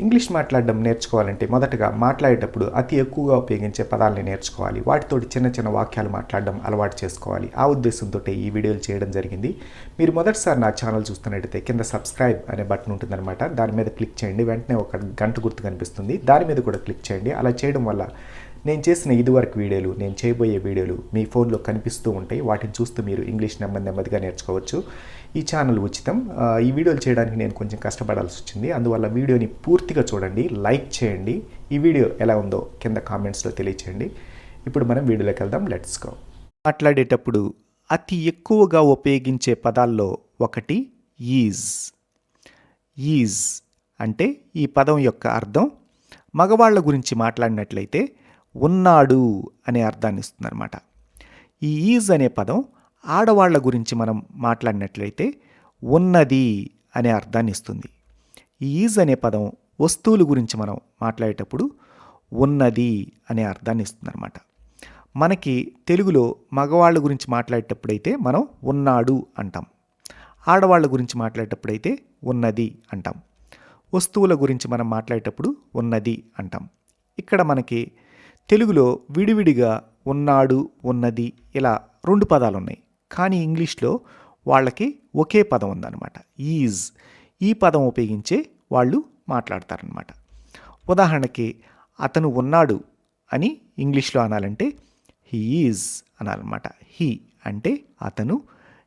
English మాట్లాడడం నేర్చుకోవాలంటే మొదటగా మాట్లాడేటప్పుడు అతి ఎక్కువగా ఉపయోగించే పదాలని నేర్చుకోవాలి. వాటితోటి చిన్న చిన్న వాక్యాలు మాట్లాడడం అలవాటు చేసుకోవాలి. ఆ ఉద్దేశంతో ఈ వీడియోలు చేయడం జరిగింది. మీరు మొదటిసారి నా ఛానల్ చూస్తున్నట్టయితే కింద సబ్స్క్రైబ్ అనే బటన్ ఉంటుందన్నమాట. దాని మీద క్లిక్ చేయండి. వెంటనే ఒక గంట గుర్తు కనిపిస్తుంది. దాని మీద కూడా క్లిక్ చేయండి. అలా చేయడం వల్ల నేను చేసిన ఇదివరకు వీడియోలు, నేను చేయబోయే వీడియోలు మీ ఫోన్లో కనిపిస్తూ ఉంటాయి. వాటిని చూస్తూ మీరు ఇంగ్లీష్ నెమ్మదిగా నేర్చుకోవచ్చు. ఈ ఛానల్ ఉచితం. ఈ వీడియోలు చేయడానికి నేను కొంచెం కష్టపడాల్సి వచ్చింది. అందువల్ల వీడియోని పూర్తిగా చూడండి, లైక్ చేయండి. ఈ వీడియో ఎలా ఉందో కింద కామెంట్స్లో తెలియచేయండి. ఇప్పుడు మనం వీడియోలోకి వెళ్దాం. Let's go. మాట్లాడేటప్పుడు అతి ఎక్కువగా ఉపయోగించే పదాల్లో ఒకటి ఈజ్. ఈజ్ అంటే ఈ పదం యొక్క అర్థం మగవాళ్ళ గురించి మాట్లాడినట్లయితే ఉన్నాడు అనే అర్థాన్ని ఇస్తుందన్నమాట. ఈ ఈజ్ అనే పదం ఆడవాళ్ల గురించి మనం మాట్లాడినట్లయితే ఉన్నది అనే అర్థాన్ని ఇస్తుంది. ఈ ఈజ్ అనే పదం వస్తువుల గురించి మనం మాట్లాడేటప్పుడు ఉన్నది అనే అర్థాన్ని ఇస్తుందన్నమాట. మనకి తెలుగులో మగవాళ్ళ గురించి మాట్లాడేటప్పుడైతే మనం ఉన్నాడు అంటాం. ఆడవాళ్ళ గురించి మాట్లాడేటప్పుడైతే ఉన్నది అంటాం. వస్తువుల గురించి మనం మాట్లాడేటప్పుడు ఉన్నది అంటాం. ఇక్కడ మనకి తెలుగులో విడివిడిగా ఉన్నాడు, ఉన్నది ఇలా రెండు పదాలు ఉన్నాయి. కానీ ఇంగ్లీష్లో వాళ్ళకి ఒకే పదం ఉందన్నమాట, ఈజ్. ఈ పదం ఉపయోగించే వాళ్ళు మాట్లాడతారనమాట. ఉదాహరణకి అతను ఉన్నాడు అని ఇంగ్లీష్లో అనాలంటే హీ ఈజ్ అనాలన్నమాట. హీ అంటే అతను,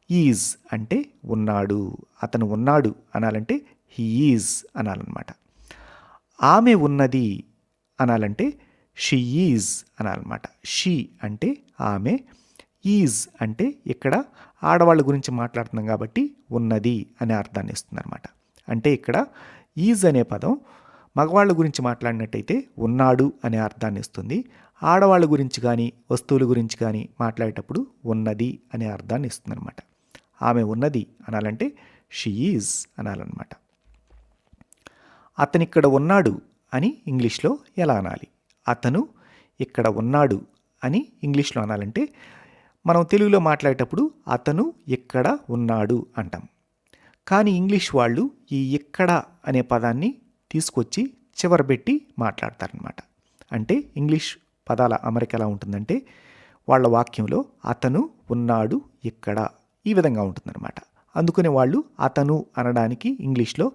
ఈజ్ అంటే ఉన్నాడు. అతను ఉన్నాడు అనాలంటే హీ ఈజ్ అనాలన్నమాట. ఆమె ఉన్నది అనాలంటే షీ ఈజ్ అనాలన్నమాట. షీ అంటే ఆమె, ఈజ్ అంటే ఇక్కడ ఆడవాళ్ళ గురించి మాట్లాడుతున్నాం కాబట్టి ఉన్నది అనే అర్థాన్ని ఇస్తుందన్నమాట. అంటే ఇక్కడ ఈజ్ అనే పదం మగవాళ్ళ గురించి మాట్లాడినట్టయితే ఉన్నాడు అనే అర్థాన్ని ఇస్తుంది. ఆడవాళ్ళ గురించి కానీ వస్తువుల గురించి కానీ మాట్లాడేటప్పుడు ఉన్నది అనే అర్థాన్ని ఇస్తుందన్నమాట. ఆమె ఉన్నది అనాలంటే షీ ఈజ్ అనాలన్నమాట. అతనిక్కడ ఉన్నాడు అని ఇంగ్లీష్లో ఎలా అనాలి? అతను ఇక్కడ ఉన్నాడు అని ఇంగ్లీష్లో అనాలంటే మనం తెలుగులో మాట్లాడేటప్పుడు అతను ఇక్కడ ఉన్నాడు అంటాం. కానీ ఇంగ్లీష్ వాళ్ళు ఈ ఇక్కడ అనే పదాన్ని తీసుకొచ్చి చివరబెట్టి మాట్లాడతారనమాట. అంటే ఇంగ్లీష్ పదాల అమరిక ఎలా ఉంటుందంటే వాళ్ళ వాక్యంలో అతను ఉన్నాడు ఇక్కడ ఈ విధంగా ఉంటుందన్నమాట. అందుకనే వాళ్ళు అతను అనడానికి ఇంగ్లీష్లో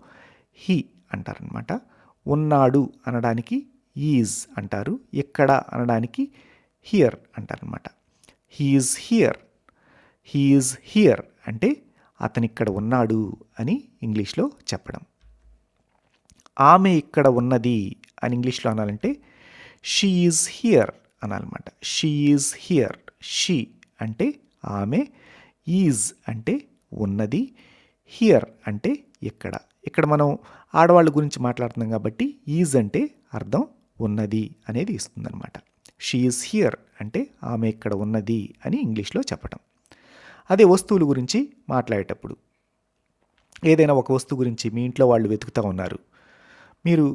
హీ అంటారనమాట. ఉన్నాడు అనడానికి ఈజ్ అంటారు. ఇక్కడ అనడానికి హియర్ అంటారనమాట. He's here. హీఈస్ హియర్ అంటే అతనిక్కడ ఉన్నాడు అని ఇంగ్లీష్లో చెప్పడం. ఆమె ఇక్కడ ఉన్నది అని ఇంగ్లీష్లో అనాలంటే షీ ఈజ్ హియర్ అనాలన్నమాట. She is here. షీ అంటే ఆమె, ఈజ్ అంటే ఉన్నది, హియర్ అంటే ఇక్కడ. ఇక్కడ మనం ఆడవాళ్ళ గురించి మాట్లాడుతున్నాం కాబట్టి ఈజ్ అంటే అర్థం ఉన్నది అనేది ఇస్తుందన్నమాట. షీ ఈజ్ హియర్ అంటే ఆమె ఇక్కడ ఉన్నది అని ఇంగ్లీష్లో చెప్పటం. అదే వస్తువుల గురించి మాట్లాడేటప్పుడు ఏదైనా ఒక వస్తువు గురించి మీ ఇంట్లో వాళ్ళు వెతుకుతూ ఉన్నారు. మీరు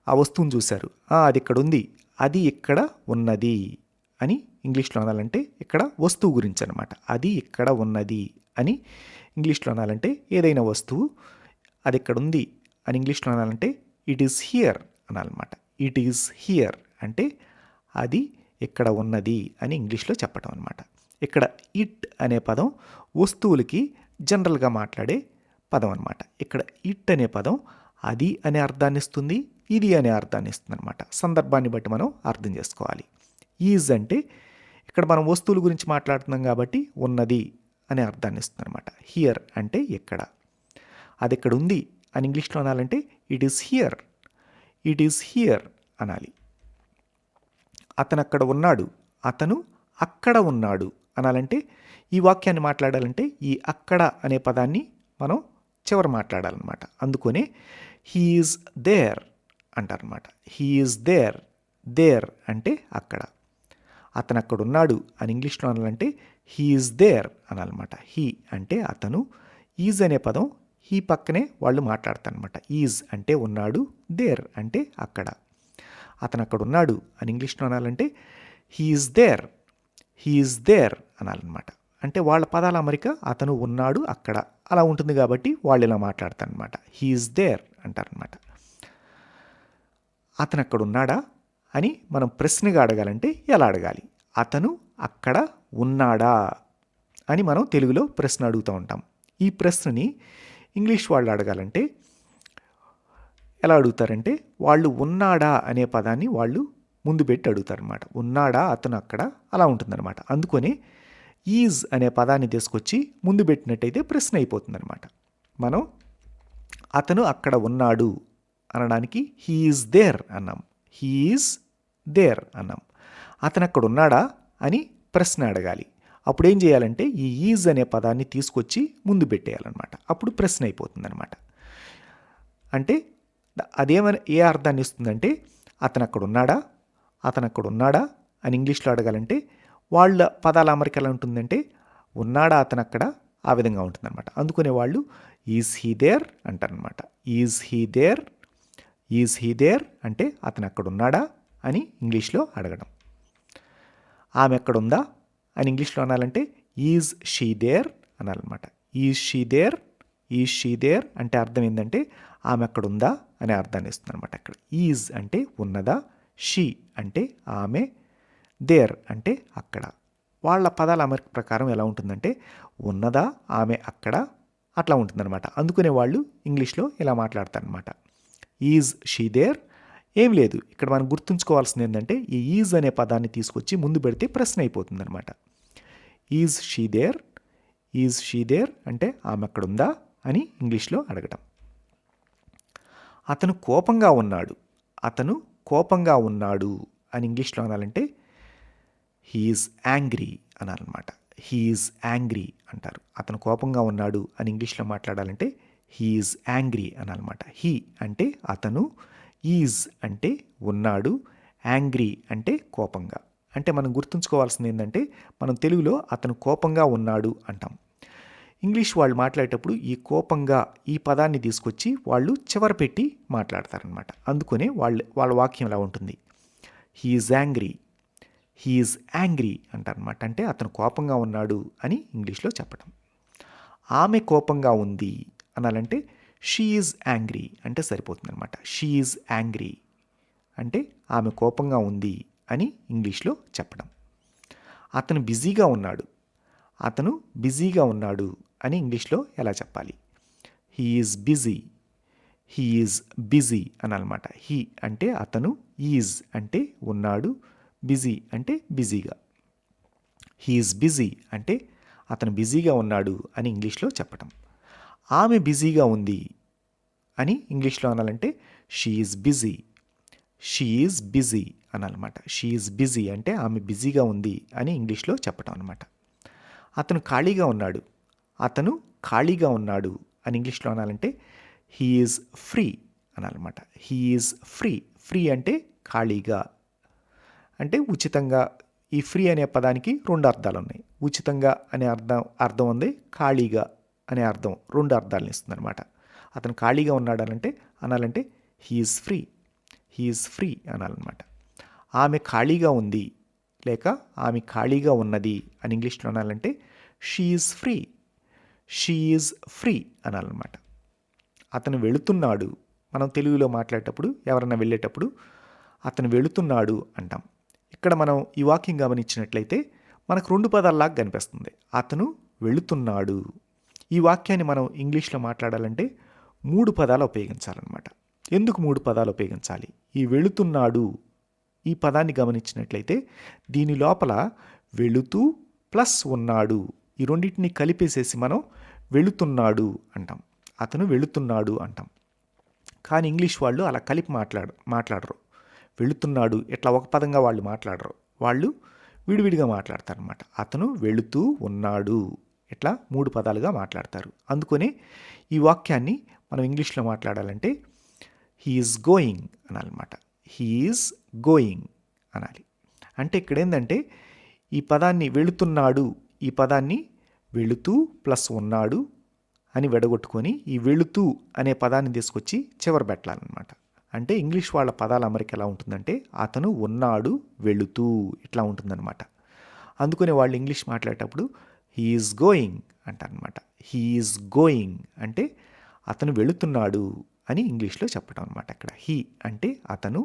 ఆ వస్తువును చూశారు, అది ఇక్కడ ఉంది, అది ఇక్కడ ఉన్నది అని ఇంగ్లీష్లో అనాలంటే ఇక్కడ వస్తువు గురించి అనమాట. అది ఇక్కడ ఉన్నది అని ఇంగ్లీష్లో అనాలంటే ఏదైనా వస్తువు అది ఇక్కడ ఉంది అని ఇంగ్లీష్లో అనాలంటే ఇట్ ఈస్ హియర్ అనాలన్నమాట. ఇట్ ఈస్ హియర్ అంటే అది ఇక్కడ ఉన్నది అని ఇంగ్లీష్లో చెప్పటం అనమాట. ఇక్కడ ఇట్ అనే పదం వస్తువులకి జనరల్గా మాట్లాడే పదం అనమాట. ఇక్కడ ఇట్ అనే పదం అది అనే అర్థాన్ని ఇస్తుంది, ఇది అనే అర్థాన్ని ఇస్తుంది అనమాట. సందర్భాన్ని బట్టి మనం అర్థం చేసుకోవాలి. ఈజ్ అంటే ఇక్కడ మనం వస్తువుల గురించి మాట్లాడుతున్నాం కాబట్టి ఉన్నది అనే అర్థాన్ని ఇస్తుంది అనమాట. హియర్ అంటే ఇక్కడ. అది ఇక్కడ ఉంది అని ఇంగ్లీష్లో అనాలంటే it is here. It is here అనాలి. అతను అక్కడ ఉన్నాడు, అతను అక్కడ ఉన్నాడు అనాలంటే ఈ వాక్యాన్ని మాట్లాడాలంటే ఈ అక్కడ అనే పదాన్ని మనం చివర మాట్లాడాలన్నమాట. అందుకనే హీ ఈజ్ దేర్ అంటారనమాట. He is there. దేర్ అంటే అక్కడ. అతను అక్కడ ఉన్నాడు అని ఇంగ్లీష్లో అనాలంటే హీ ఈజ్ దేర్ అనాలన్నమాట. హీ అంటే అతను, ఈజ్ అనే పదం ఈ పక్కనే వాళ్ళు మాట్లాడతారనమాట. ఈజ్ అంటే ఉన్నాడు, దేర్ అంటే అక్కడ. అతను అక్కడ ఉన్నాడు అని ఇంగ్లీష్లో అనాలంటే he is there. He is there అనాలన్నమాట. అంటే వాళ్ళ పదాల అమరిక అతను ఉన్నాడు అక్కడ అలా ఉంటుంది కాబట్టి వాళ్ళు ఇలా మాట్లాడతారనమాట. హీ ఈజ్ దేర్ అంటారనమాట. అతను అక్కడ ఉన్నాడా అని మనం ప్రశ్నగా అడగాలంటే ఎలా అడగాలి? అతను అక్కడ ఉన్నాడా అని మనం తెలుగులో ప్రశ్న అడుగుతూ ఉంటాం. ఈ ప్రశ్నని ఇంగ్లీష్ వాళ్ళు అడగాలంటే ఎలా అడుగుతారంటే, వాళ్ళు ఉన్నాడా అనే పదాన్ని వాళ్ళు ముందు పెట్టి అడుగుతారనమాట. ఉన్నాడా అతను అక్కడ, అలా ఉంటుందన్నమాట. అందుకని ఈజ్ అనే పదాన్ని తీసుకొచ్చి ముందు పెట్టినట్టయితే ప్రశ్న అయిపోతుందన్నమాట. మనం అతను అక్కడ ఉన్నాడు అనడానికి హీ ఈజ్ దేర్ అన్నాం. హీ ఈజ్ దేర్ అన్నాం. అతను అక్కడ ఉన్నాడా అని ప్రశ్న అడగాలి. అప్పుడు ఏం చేయాలంటే ఈ ఈజ్ అనే పదాన్ని తీసుకొచ్చి ముందు పెట్టేయాలన్నమాట. అప్పుడు ప్రశ్న అయిపోతుందన్నమాట. అంటే అదేమని ఏ అర్థాన్ని ఇస్తుందంటే, అతను అక్కడ ఉన్నాడా, అతను అక్కడ ఉన్నాడా అని ఇంగ్లీష్లో అడగాలంటే వాళ్ళ పదాల అమరిక ఎలా ఉంటుందంటే, ఉన్నాడా అతను అక్కడ, ఆ విధంగా ఉంటుందన్నమాట. అందుకనే వాళ్ళు ఈజ్ హీ దేర్ అంటారనమాట. Is he there, is he there అంటే అతను అక్కడ ఉన్నాడా అని ఇంగ్లీష్లో అడగడం. ఆమె ఎక్కడ ఉందా అని ఇంగ్లీష్లో అనాలంటే ఈజ్ షీ దేర్ అనాలన్నమాట. Is she there, is she there అంటే అర్థం ఏంటంటే ఆమె అక్కడ ఉందా అనే అర్థాన్ని ఇస్తుంది అనమాట. అక్కడ ఈజ్ అంటే ఉన్నదా, షీ అంటే ఆమె, దేర్ అంటే అక్కడ. వాళ్ళ పదాల అమరిక ప్రకారం ఎలా ఉంటుందంటే ఉన్నదా, ఆమె అక్కడ, అట్లా ఉంటుందన్నమాట. అందుకనే వాళ్ళు ఇంగ్లీష్లో ఇలా మాట్లాడతారనమాట. ఈజ్ షీ దేర్ ఏం లేదు, ఇక్కడ మనం గుర్తుంచుకోవాల్సింది ఏంటంటే ఈ ఈజ్ అనే పదాన్ని తీసుకొచ్చి ముందు పెడితే ప్రశ్న అయిపోతుందన్నమాట. Is she there, is she there అంటే ఆమె అక్కడ ఉందా అని ఇంగ్లీష్లో అడగటం. అతను కోపంగా ఉన్నాడు, అతను కోపంగా ఉన్నాడు అని ఇంగ్లీష్లో అనాలంటే హీఈస్ యాంగ్రీ అనాలన్నమాట. హీఈస్ యాంగ్రీ అంటారు. అతను కోపంగా ఉన్నాడు అని ఇంగ్లీష్లో మాట్లాడాలంటే హీఈస్ యాంగ్రీ అనాలన్నమాట. హీ అంటే అతను, ఈజ్ అంటే ఉన్నాడు, యాంగ్రీ అంటే కోపంగా. అంటే మనం గుర్తుంచుకోవాల్సింది ఏంటంటే మనం తెలుగులో అతను కోపంగా ఉన్నాడు అంటాం. ఇంగ్లీష్ వాళ్ళు మాట్లాడేటప్పుడు ఈ కోపంగా ఈ పదాన్ని తీసుకొచ్చి వాళ్ళు చివర పెట్టి మాట్లాడతారనమాట. అందుకనే వాళ్ళ వాక్యం ఎలా ఉంటుంది, హీఈస్ యాంగ్రీ, హీఈస్ యాంగ్రీ అంటారనమాట. అంటే అతను కోపంగా ఉన్నాడు అని ఇంగ్లీష్లో చెప్పడం. ఆమె కోపంగా ఉంది అనాలంటే షీ ఈజ్ యాంగ్రీ అంటే సరిపోతుందన్నమాట. షీ ఈజ్ యాంగ్రీ అంటే ఆమె కోపంగా ఉంది అని ఇంగ్లీష్లో చెప్పడం. అతను బిజీగా ఉన్నాడు, అతను బిజీగా ఉన్నాడు అని ఇంగ్లీష్లో ఎలా చెప్పాలి? He is busy, he is busy అనాలన్నమాట. హీ అంటే అతను, ఈజ్ అంటే ఉన్నాడు, బిజీ అంటే బిజీగా. హీ ఈజ్ బిజీ అంటే అతను బిజీగా ఉన్నాడు అని ఇంగ్లీష్లో చెప్పడం. ఆమె బిజీగా ఉంది అని ఇంగ్లీష్లో అనాలంటే she is busy, she is busy అనాలన్నమాట. షీ ఈజ్ బిజీ అంటే ఆమె బిజీగా ఉంది అని ఇంగ్లీష్లో చెప్పడం అనమాట. అతను ఖాళీగా ఉన్నాడు, అతను ఖాళీగా ఉన్నాడు అని ఇంగ్లీష్లో అనాలంటే హీ ఈజ్ ఫ్రీ అనాలన్నమాట. హీ ఈజ్ ఫ్రీ, ఫ్రీ అంటే ఖాళీగా అంటే ఉచితంగా. ఈ ఫ్రీ అనే పదానికి రెండు అర్థాలు ఉన్నాయి. ఉచితంగా అనే అర్థం ఉంది, ఖాళీగా అనే అర్థం, రెండు అర్థాలను ఇస్తుంది అనమాట. అతను ఖాళీగా ఉన్నాడు అనాలంటే he is free, he is free అనాలన్నమాట. ఆమె ఖాళీగా ఉంది లేక ఆమె ఖాళీగా ఉన్నది అని ఇంగ్లీష్లో అనాలంటే she is free, she is free అనాలన్నమాట. అతను వెళుతున్నాడు, మనం తెలుగులో మాట్లాడేటప్పుడు ఎవరన్నా వెళ్ళేటప్పుడు అతను వెళుతున్నాడు అంటాం. ఇక్కడ మనం ఈ వాక్యం గమనించినట్లయితే మనకు రెండు పదాల్లాగా కనిపిస్తుంది. అతను వెళుతున్నాడు. ఈ వాక్యాన్ని మనం ఇంగ్లీష్లో మాట్లాడాలంటే మూడు పదాలు ఉపయోగించాలన్నమాట. ఎందుకు మూడు పదాలు ఉపయోగించాలి? ఈ వెళుతున్నాడు ఈ పదాన్ని గమనించినట్లయితే దీని లోపల వెళుతూ ప్లస్ ఉన్నాడు ఈ రెండింటిని కలిపేసేసి మనం వెళుతున్నాడు అంటాం, అతను వెళుతున్నాడు అంటాం. కానీ ఇంగ్లీష్ వాళ్ళు అలా కలిపి మాట్లాడరు. వెళుతున్నాడు ఇట్లా ఒక పదంగా వాళ్ళు మాట్లాడరు, వాళ్ళు విడివిడిగా మాట్లాడతారనమాట. అతను వెళుతూ ఉన్నాడు ఇట్లా మూడు పదాలుగా మాట్లాడతారు. అందుకనే ఈ వాక్యాన్ని మనం ఇంగ్లీష్లో మాట్లాడాలంటే హీ ఈజ్ గోయింగ్ అనాలన్నమాట. హీ ఈజ్ గోయింగ్ అనాలి. అంటే ఇక్కడ ఏంటంటే ఈ పదాన్ని వెళుతున్నాడు ఈ పదాన్ని వెళుతూ ప్లస్ ఉన్నాడు అని విడగొట్టుకొని ఈ వెళుతూ అనే పదాన్ని తీసుకొచ్చి చివర పెట్టాలన్నమాట. అంటే ఇంగ్లీష్ వాళ్ళ పదాల అమరిక ఎలా ఉంటుందంటే అతను ఉన్నాడు వెళుతూ ఇట్లా ఉంటుందన్నమాట. అందుకనే వాళ్ళు ఇంగ్లీష్ మాట్లాడేటప్పుడు హీ ఈజ్ గోయింగ్ అంటారనమాట. హీ ఈజ్ గోయింగ్ అంటే అతను వెళుతున్నాడు అని ఇంగ్లీష్లో చెప్పడం అనమాట. అక్కడ హీ అంటే అతను,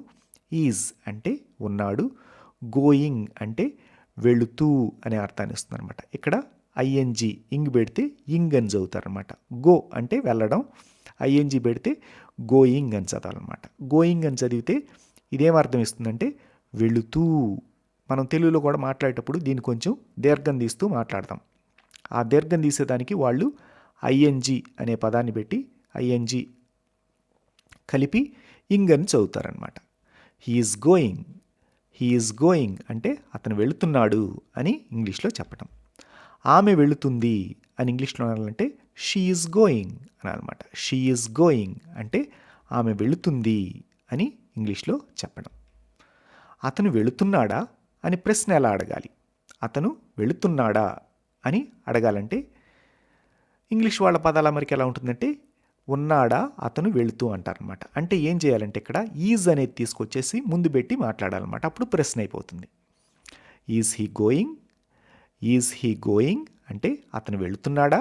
ఈజ్ అంటే ఉన్నాడు, గోయింగ్ అంటే వెళుతూ అనే అర్థాన్ని ఇస్తుంది అనమాట. ఇక్కడ ఐఎన్జి ఇంగ్ పెడితే ఇంగ్ అని చదువుతారనమాట. గో అంటే వెళ్ళడం, ఐఎన్జి పెడితే గోయింగ్ అని చదవాలన్నమాట. గోయింగ్ అని చదివితే ఇదేం అర్థం ఇస్తుందంటే వెళుతూ. మనం తెలుగులో కూడా మాట్లాడేటప్పుడు దీన్ని కొంచెం దీర్ఘం తీస్తూ మాట్లాడతాం. ఆ దీర్ఘం తీసేదానికి వాళ్ళు ఐఎన్జి అనే పదాన్ని పెట్టి ఐఎన్జి కలిపి ఇంగ్ అని చదువుతారనమాట. హీఈస్ గోయింగ్, హీఈస్ గోయింగ్ అంటే అతను వెళుతున్నాడు అని ఇంగ్లీష్లో చెప్పటం. ఆమె వెళుతుంది అని ఇంగ్లీష్లో అనాలంటే షీ ఈజ్ గోయింగ్ అనాలన్నమాట. షీ ఈజ్ గోయింగ్ అంటే ఆమె వెళుతుంది అని ఇంగ్లీష్లో చెప్పడం. అతను వెళుతున్నాడా అని ప్రశ్న ఎలా అడగాలి? అతను వెళుతున్నాడా అని అడగాలంటే ఇంగ్లీష్ వాళ్ళ పదాల అమరిక ఎలా ఉంటుందంటే ఉన్నాడా అతను వెళుతూ అంటారనమాట. అంటే ఏం చేయాలంటే ఇక్కడ ఈజ్ అనేది తీసుకొచ్చేసి ముందు పెట్టి మాట్లాడాలన్నమాట. అప్పుడు ప్రశ్న అయిపోతుంది. Is he going, is he going అంటే అతను వెళుతున్నాడా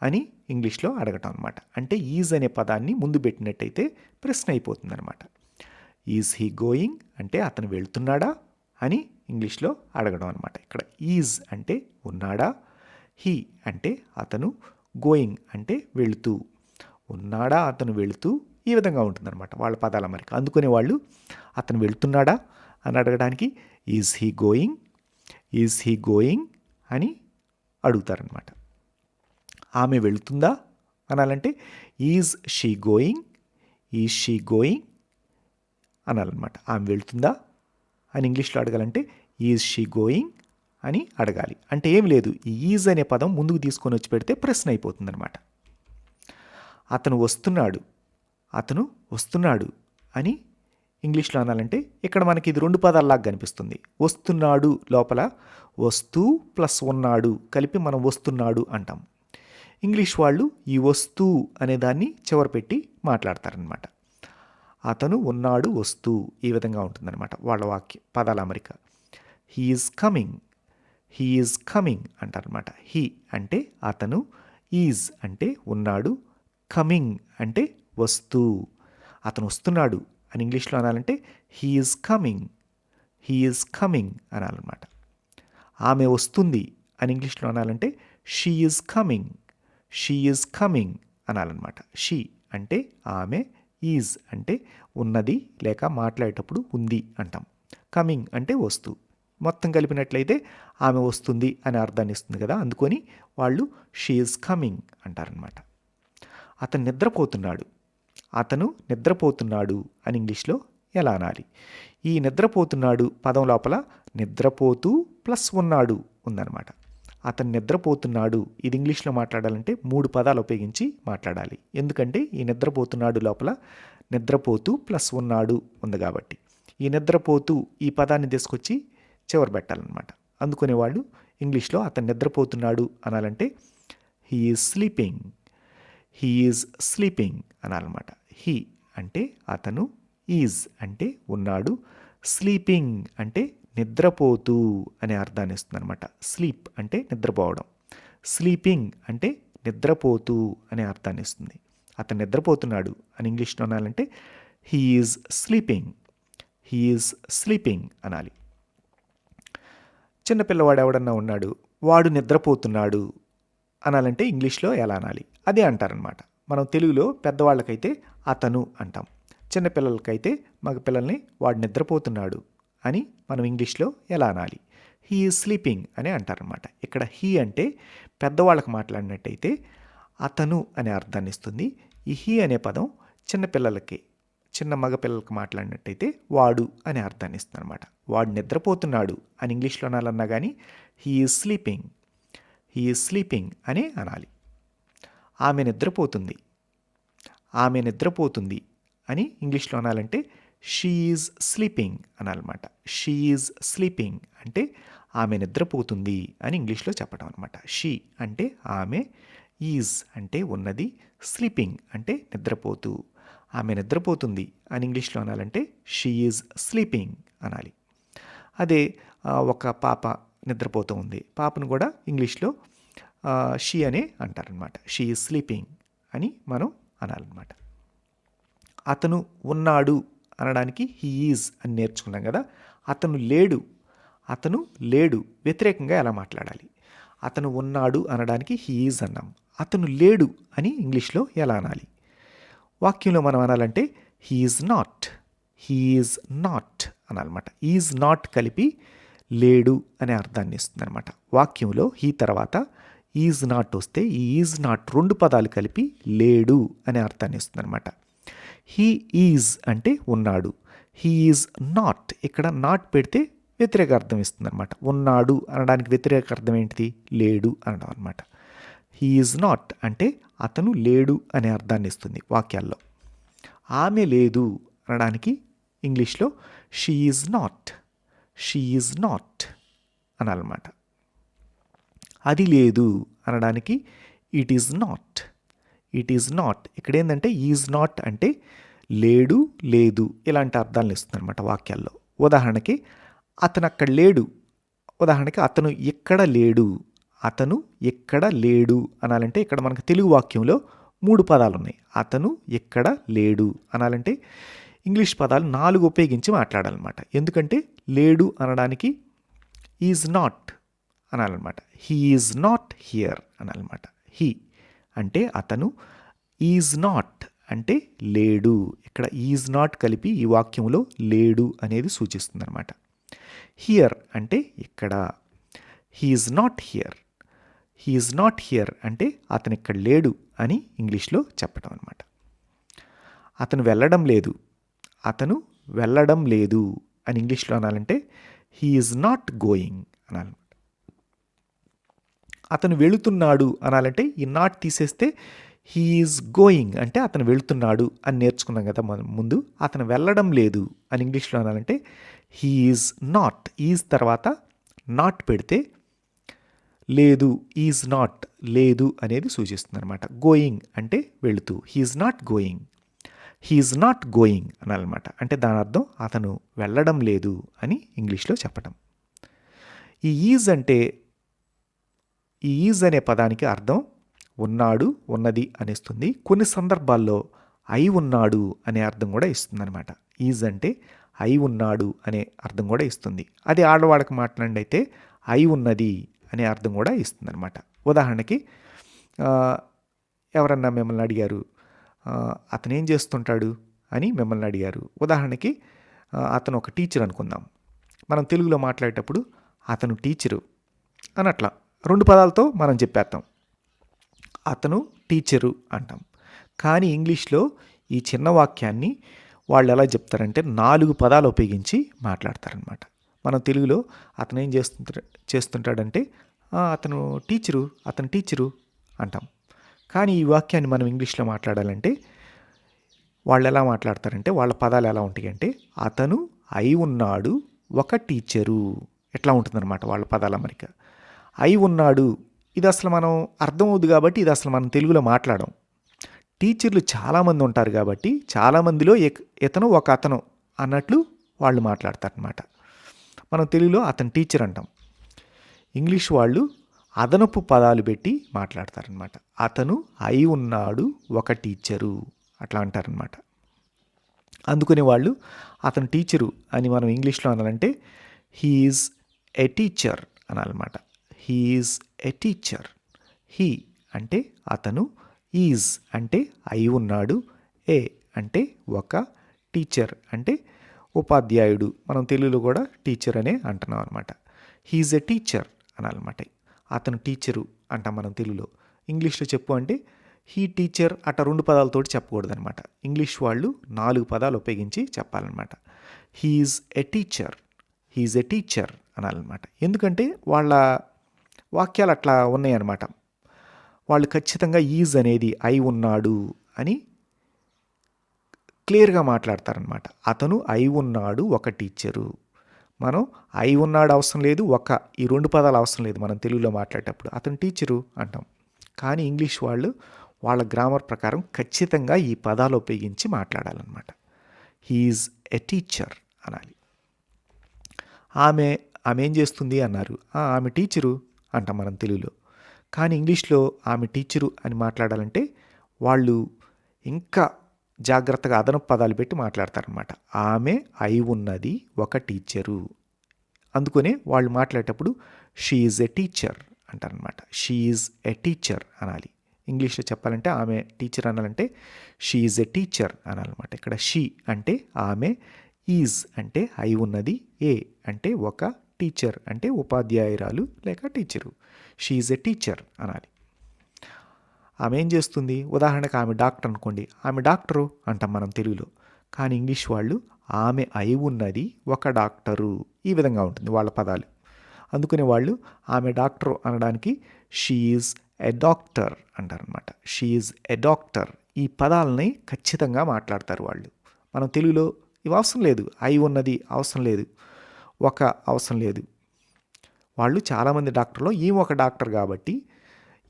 అని ఇంగ్లీష్లో అడగటం అనమాట. అంటే ఈజ్ అనే పదాన్ని ముందు పెట్టినట్టయితే ప్రశ్న అయిపోతుంది అనమాట. ఈజ్ హీ గోయింగ్ అంటే అతను వెళుతున్నాడా అని ఇంగ్లీష్లో అడగడం అనమాట. ఇక్కడ ఈజ్ అంటే ఉన్నాడా, హీ అంటే అతను, గోయింగ్ అంటే వెళుతూ. ఉన్నాడా అతను వెళుతూ ఈ విధంగా ఉంటుందన్నమాట వాళ్ళ పదాల అమరిక. అందుకనే వాళ్ళు అతను వెళుతున్నాడా అని అడగడానికి is he going, is he going అని అడుగుతారనమాట. ఆమె వెళుతుందా అనాలంటే is she going, is she going అనాలన్నమాట. ఆమె వెళుతుందా అని ఇంగ్లీష్లో అడగాలంటే ఈజ్ షీ గోయింగ్ అని అడగాలి. అంటే ఏం లేదు, ఈ ఈజ్ అనే పదం ముందుకు తీసుకొని వచ్చి పెడితే ప్రశ్న అయిపోతుందన్నమాట. అతను వస్తున్నాడు, అతను వస్తున్నాడు అని ఇంగ్లీష్లో అనాలంటే ఇక్కడ మనకి ఇది రెండు పదాల్లాగా కనిపిస్తుంది. వస్తున్నాడు లోపల వస్తూ ప్లస్ ఉన్నాడు కలిపి మనం వస్తున్నాడు అంటాం. ఇంగ్లీష్ వాళ్ళు ఈ వస్తూ అనే దాన్ని చివరి పెట్టి మాట్లాడతారనమాట. అతను ఉన్నాడు వస్తూ ఈ విధంగా ఉంటుందన్నమాట వాళ్ళ పదాల అమరిక. He is coming, he is coming అంటారనమాట. హీ అంటే అతను, ఈజ్ అంటే ఉన్నాడు, కమింగ్ అంటే వస్తూ. అతను వస్తున్నాడు అని ఇంగ్లీష్లో అనాలంటే he is coming, he is coming అనాలన్నమాట. ఆమె వస్తుంది అని ఇంగ్లీష్లో అనాలంటే she is coming, she is coming అనాలన్నమాట. షీ అంటే ఆమె, ఈజ్ అంటే ఉన్నది లేక మాట్లాడేటప్పుడు ఉంది అంటాం. కమింగ్ అంటే వస్తూ. మొత్తం కలిపినట్లయితే ఆమె వస్తుంది అనే అర్థాన్ని ఇస్తుంది కదా, అందుకొని వాళ్ళు షీ ఈజ్ కమింగ్ అంటారనమాట. అతను నిద్రపోతున్నాడు, అతను నిద్రపోతున్నాడు అని ఇంగ్లీష్లో ఎలా అనాలి? ఈ నిద్రపోతున్నాడు పదం లోపల నిద్రపోతూ ప్లస్ ఉన్నాడు ఉందన్నమాట. అతను నిద్రపోతున్నాడు ఇది ఇంగ్లీష్లో మాట్లాడాలంటే 3 పదాలు ఉపయోగించి మాట్లాడాలి. ఎందుకంటే ఈ నిద్రపోతున్నాడు లోపల నిద్రపోతూ ప్లస్ ఉన్నాడు ఉంది కాబట్టి ఈ నిద్రపోతూ ఈ పదాన్ని తీసుకొచ్చి చివరి పెట్టాలన్నమాట. అందుకునే వాళ్ళు ఇంగ్లీష్లో అతను నిద్రపోతున్నాడు అనాలంటే he is sleeping, he is sleeping అనాలన్నమాట. హీ అంటే అతను, ఈజ్ అంటే ఉన్నాడు, స్లీపింగ్ అంటే నిద్రపోతూ అనే అర్థాన్ని ఇస్తుంది అనమాట. స్లీప్ అంటే నిద్రపోవడం, స్లీపింగ్ అంటే నిద్రపోతూ అనే అర్థాన్ని ఇస్తుంది. అతను నిద్రపోతున్నాడు అని ఇంగ్లీష్లో అనాలంటే he is sleeping, he is sleeping అనాలి. చిన్నపిల్లవాడు ఎవడన్నా ఉన్నాడు, వాడు నిద్రపోతున్నాడు అనాలంటే ఇంగ్లీష్లో ఎలా అనాలి? అదే అంటారనమాట. మనం తెలుగులో పెద్దవాళ్ళకైతే అతను అంటాం, చిన్నపిల్లలకైతే మగ పిల్లల్ని వాడు నిద్రపోతున్నాడు అని మనం ఇంగ్లీష్లో ఎలా అనాలి? హీ ఈజ్ స్లీపింగ్ అని అంటారనమాట. ఇక్కడ హీ అంటే పెద్దవాళ్ళకి మాట్లాడినట్టయితే అతను అనే అర్థాన్ని ఇస్తుంది. ఈ హీ అనే పదం చిన్నపిల్లలకి, చిన్న మగ పిల్లలకి మాట్లాడినట్టయితే వాడు అనే అర్థాన్ని ఇస్తుంది అనమాట. వాడు నిద్రపోతున్నాడు అని ఇంగ్లీష్లో అనాలన్నా కానీ he is sleeping, he is sleeping అని అనాలి. ఆమె నిద్రపోతుంది, ఆమె నిద్రపోతుంది అని ఇంగ్లీష్లో అనాలంటే షీ ఈజ్ స్లీపింగ్ అనాలన్నమాట. షీ ఈజ్ స్లీపింగ్ అంటే ఆమె నిద్రపోతుంది అని ఇంగ్లీష్లో చెప్పడం అనమాట. షీ అంటే ఆమె, ఈజ్ అంటే ఉన్నది, స్లీపింగ్ అంటే నిద్రపోతూ. ఆమె నిద్రపోతుంది అని ఇంగ్లీష్లో అనాలంటే షీ ఈజ్ స్లీపింగ్ అనాలి. అదే ఒక పాప నిద్రపోతూ ఉంది, పాపను కూడా ఇంగ్లీష్లో షీ అనే అంటారనమాట. షీ ఈజ్ స్లీపింగ్ అని మనం అనాలన్నమాట. అతను ఉన్నాడు అనడానికి హీ ఈజ్ అని నేర్చుకున్నాం కదా. అతను లేడు వ్యతిరేకంగా ఎలా మాట్లాడాలి? అతను ఉన్నాడు అనడానికి హీ ఈజ్ అన్నాం. అతను లేడు అని ఇంగ్లీష్లో ఎలా అనాలి? వాక్యంలో మనం అనాలంటే హీ ఈజ్ నాట్ అనాలన్నమాట. ఈజ్ నాట్ కలిపి లేడు అనే అర్థాన్ని ఇస్తుంది అనమాట. వాక్యంలో హీ తర్వాత ఈజ్ నాట్ వస్తే ఈ ఈజ్ నాట్ 2 పదాలు కలిపి లేడు అనే అర్థాన్ని ఇస్తుంది అనమాట. హీ ఈజ్ అంటే ఉన్నాడు, హీ ఈజ్ నాట్ ఇక్కడ నాట్ పెడితే వ్యతిరేక అర్థం ఇస్తుంది అనమాట. ఉన్నాడు అనడానికి వ్యతిరేక అర్థం ఏంటిది? లేడు అనడం అనమాట. హీ ఈజ్ నాట్ అంటే అతను లేడు అనే అర్థాన్ని ఇస్తుంది వాక్యాల్లో. ఆమె లేదు అనడానికి ఇంగ్లీష్లో షీ ఈజ్ నాట్ అనాలన్నమాట. అది లేదు అనడానికి ఇట్ ఈజ్ నాట్ ఇక్కడ ఏంటంటే ఈజ్ నాట్ అంటే లేదు ఇలాంటి అర్థాలను ఇస్తుంది అనమాట వాక్యాల్లో. ఉదాహరణకి అతను అక్కడ లేడు, ఉదాహరణకి అతను ఇక్కడ లేడు అనాలంటే ఇక్కడ మనకు తెలుగు వాక్యంలో 3 పదాలు ఉన్నాయి. అతను ఇక్కడ లేడు అనాలంటే ఇంగ్లీష్ పదాలు 4 ఉపయోగించి మాట్లాడాలన్నమాట. ఎందుకంటే లేడు అనడానికి ఈజ్ నాట్ అనాలన్నమాట. హీ ఈజ్ నాట్ హియర్ అనాలన్నమాట. హీ అంటే అతను, ఈజ్ నాట్ అంటే లేడు. ఇక్కడ ఈజ్ నాట్ కలిపి ఈ వాక్యంలో లేడు అనేది సూచిస్తుంది అనమాట. హియర్ అంటే ఇక్కడ, హీ ఈజ్ నాట్ హియర్ అంటే అతను ఇక్కడ లేడు అని ఇంగ్లీష్లో చెప్పడం అనమాట. అతను వెళ్ళడం లేదు అని ఇంగ్లీష్లో అనాలంటే హీ ఈజ్ నాట్ గోయింగ్ అనాలన్నమాట. అతను వెళుతున్నాడు అనాలంటే ఈ నాట్ తీసేస్తే హీ ఈజ్ గోయింగ్ అంటే అతను వెళుతున్నాడు అని నేర్చుకున్నాం కదా మనం ముందు. అతను వెళ్ళడం లేదు అని ఇంగ్లీష్లో అనాలంటే హీ ఈజ్ నాట్, ఈజ్ తర్వాత నాట్ పెడితే లేదు, ఈజ్ నాట్ లేదు అనేది సూచిస్తుంది అనమాట. గోయింగ్ అంటే వెళుతూ, హీ ఈజ్ నాట్ గోయింగ్ అనాలన్నమాట. అంటే దాని అర్థం అతను వెళ్ళడం లేదు అని ఇంగ్లీష్లో చెప్పటం. ఈ ఈజ్ అనే పదానికి అర్థం ఉన్నాడు, ఉన్నది అనిస్తుంది. కొన్ని సందర్భాల్లో అయి ఉన్నాడు అనే అర్థం కూడా ఇస్తుంది అనమాట. ఈజ్ అంటే అయి ఉన్నాడు అనే అర్థం కూడా ఇస్తుంది. అది ఆడవాళ్ళకి మాట్లాడితే అయి ఉన్నది అనే అర్థం కూడా ఇస్తుంది అనమాట. ఉదాహరణకి ఎవరన్నా మిమ్మల్ని అడిగారు, అతను ఏం చేస్తుంటాడు అని మిమ్మల్ని అడిగారు. ఉదాహరణకి అతను ఒక టీచర్ అనుకుందాం. మనం తెలుగులో మాట్లాడేటప్పుడు అతను టీచరు అని అట్లా 2 పదాలతో మనం చెప్పేస్తాం, అతను టీచరు అంటాం. కానీ ఇంగ్లీష్లో ఈ చిన్న వాక్యాన్ని వాళ్ళు ఎలా చెప్తారంటే 4 పదాలు ఉపయోగించి మాట్లాడతారనమాట. మనం తెలుగులో అతను ఏం చేస్తుంటాడంటే అతను టీచరు అంటాం. కానీ ఈ వాక్యాన్ని మనం ఇంగ్లీష్లో మాట్లాడాలంటే వాళ్ళు ఎలా మాట్లాడతారంటే వాళ్ళ పదాలు ఎలా ఉంటాయి అంటే అతను అయి ఉన్నాడు ఒక టీచరు ఎట్లా ఉంటుందన్నమాట వాళ్ళ పదాల అమరిక. అయి ఉన్నాడు ఇది అసలు మనం అర్థమవుద్ది కాబట్టి ఇది అసలు మనం తెలుగులో మాట్లాడం. టీచర్లు చాలామంది ఉంటారు కాబట్టి చాలామందిలో ఇతను ఒక అతను అన్నట్లు వాళ్ళు మాట్లాడతారనమాట. మనం తెలుగులో అతను టీచర్ అంటాం. ఇంగ్లీష్ వాళ్ళు అదనపు పదాలు పెట్టి మాట్లాడతారనమాట. అతను అయి ఉన్నాడు ఒక టీచరు అట్లా అంటారనమాట. అందుకని వాళ్ళు అతను టీచరు అని మనం ఇంగ్లీష్లో అనాలంటే హీ ఈజ్ ఎ టీచర్ అనాలన్నమాట. He is a teacher. He అంటే అతను, ఈజ్ అంటే అయి ఉన్నాడు, ఏ అంటే ఒక, టీచర్ అంటే ఉపాధ్యాయుడు. మనం తెలుగులో కూడా టీచర్ అనే అంటున్నాం అనమాట. హీఈస్ ఎ టీచర్ అనాలన్నమాట. అతను టీచరు అంటాం మనం తెలుగులో. ఇంగ్లీష్లో చెప్పు అంటే హీ టీచర్ అట్ట 2 పదాలతోటి చెప్పకూడదు అనమాట. ఇంగ్లీష్ వాళ్ళు 4 పదాలు ఉపయోగించి చెప్పాలన్నమాట. He's a teacher అనాలన్నమాట. ఎందుకంటే వాళ్ళ వాక్యాలు అట్లా ఉన్నాయన్నమాట. వాళ్ళు ఖచ్చితంగా ఈజ్ అనేది అయి ఉన్నాడు అని క్లియర్గా మాట్లాడతారనమాట. అతను అయి ఉన్నాడు ఒక టీచరు. మనం అయి ఉన్నాడు అవసరం లేదు, ఈ 2 పదాలు అవసరం లేదు మనం తెలుగులో మాట్లాడేటప్పుడు. అతను టీచరు అంటాం. కానీ ఇంగ్లీష్ వాళ్ళు వాళ్ళ గ్రామర్ ప్రకారం ఖచ్చితంగా ఈ పదాలు ఉపయోగించి మాట్లాడాలన్నమాట. హీఈస్ ఎ టీచర్ అనాలి. ఆమె ఏం చేస్తుంది అన్నారు, ఆమె టీచరు అంటాం మనం తెలుగులో. కానీ ఇంగ్లీష్లో ఆమె టీచరు అని మాట్లాడాలంటే వాళ్ళు ఇంకా జాగ్రత్తగా అదనపు పదాలు పెట్టి మాట్లాడతారనమాట. ఆమె అయి ఉన్నది ఒక టీచరు. అందుకనే వాళ్ళు మాట్లాడేటప్పుడు షీ ఈజ్ ఎ టీచర్ అంటారనమాట. షీ ఈజ్ ఎ టీచర్ అనాలి. ఇంగ్లీష్లో చెప్పాలంటే ఆమె టీచర్ అనాలంటే షీ ఈజ్ ఎ టీచర్ అనాలన్నమాట. ఇక్కడ షీ అంటే ఆమె, ఈజ్ అంటే అయి ఉన్నది, ఏ అంటే ఒక, టీచర్ అంటే ఉపాధ్యాయురాలు లేక teacher. She is a teacher అనాలి. ఆమె ఏం చేస్తుంది? ఉదాహరణకు ఆమె డాక్టర్ అనుకోండి, ఆమె డాక్టరు అంటాం మనం తెలుగులో. కానీ ఇంగ్లీష్ వాళ్ళు ఆమె అయి ఉన్నది ఒక డాక్టరు, ఈ విధంగా ఉంటుంది వాళ్ళ పదాలు. అందుకనే వాళ్ళు ఆమె డాక్టరు అనడానికి షీ ఈజ్ ఎ డాక్టర్ అంటారనమాట. She is a doctor. ఈ పదాలని ఖచ్చితంగా మాట్లాడతారు వాళ్ళు. మనం తెలుగులో ఇవి అవసరం లేదు, అయి ఉన్నది అవసరం లేదు, ఒక అవసరం లేదు. వాళ్ళు చాలామంది డాక్టర్లో ఈమె ఒక డాక్టర్ కాబట్టి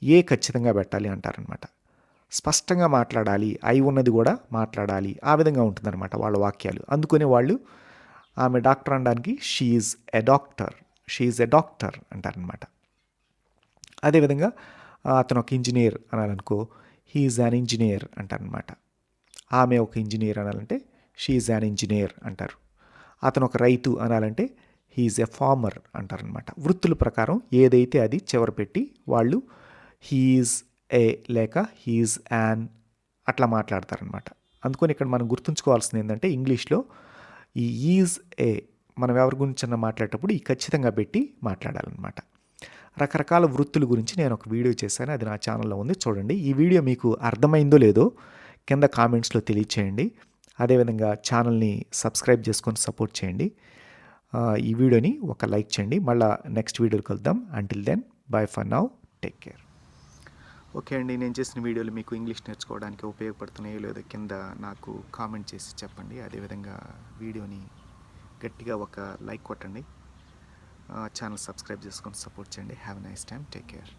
ఏ ఖచ్చితంగా పెట్టాలి అంటారనమాట. స్పష్టంగా మాట్లాడాలి, అయి ఉన్నది కూడా మాట్లాడాలి, ఆ విధంగా ఉంటుందన్నమాట వాళ్ళ వాక్యాలు. అందుకనే వాళ్ళు ఆమె డాక్టర్ అనడానికి she is a doctor, she is a doctor అంటారనమాట. అదేవిధంగా అతను ఒక ఇంజనీర్ అనాలనుకో, హీ ఈజ్ యాన్ ఇంజనీర్ అంటారనమాట. ఆమె ఒక ఇంజనీర్ అనాలంటే షీ ఈజ్ యాన్ ఇంజనీర్ అంటారు. అతను ఒక రైతు అనాలంటే హీ ఈజ్ ఎ ఫార్మర్ అంటారనమాట. వృత్తుల ప్రకారం ఏదైతే అది చివర పెట్టి వాళ్ళు హీఈస్ ఏ లేక హీఈస్ యాన్ అట్లా మాట్లాడతారనమాట. అందుకని ఇక్కడ మనం గుర్తుంచుకోవాల్సింది ఏంటంటే ఇంగ్లీష్లో ఈ ఈజ్ ఏ మనం ఎవరి గురించి మాట్లాడేటప్పుడు ఈ ఖచ్చితంగా పెట్టి మాట్లాడాలన్నమాట. రకరకాల వృత్తుల గురించి నేను ఒక వీడియో చేశాను, అది నా ఛానల్లో ఉంది, చూడండి. ఈ వీడియో మీకు అర్థమైందో లేదో కింద కామెంట్స్లో తెలియచేయండి. అదేవిధంగా ఛానల్ని సబ్స్క్రైబ్ చేసుకొని సపోర్ట్ చేయండి. ఈ వీడియోని ఒక లైక్ చేయండి. మళ్ళీ నెక్స్ట్ వీడియోకి కలుద్దాం. Until then bye for now, take care. Okay అండి, నేను చేసిన వీడియోలు మీకు ఇంగ్లీష్ నేర్చుకోవడానికి ఉపయోగపడుతున్నాయో లేదో కింద నాకు కామెంట్ చేసి చెప్పండి. అదేవిధంగా వీడియోని గట్టిగా ఒక లైక్ కొట్టండి. ఛానల్ సబ్స్క్రైబ్ చేసుకొని సపోర్ట్ చేయండి. Have a nice time. Take care.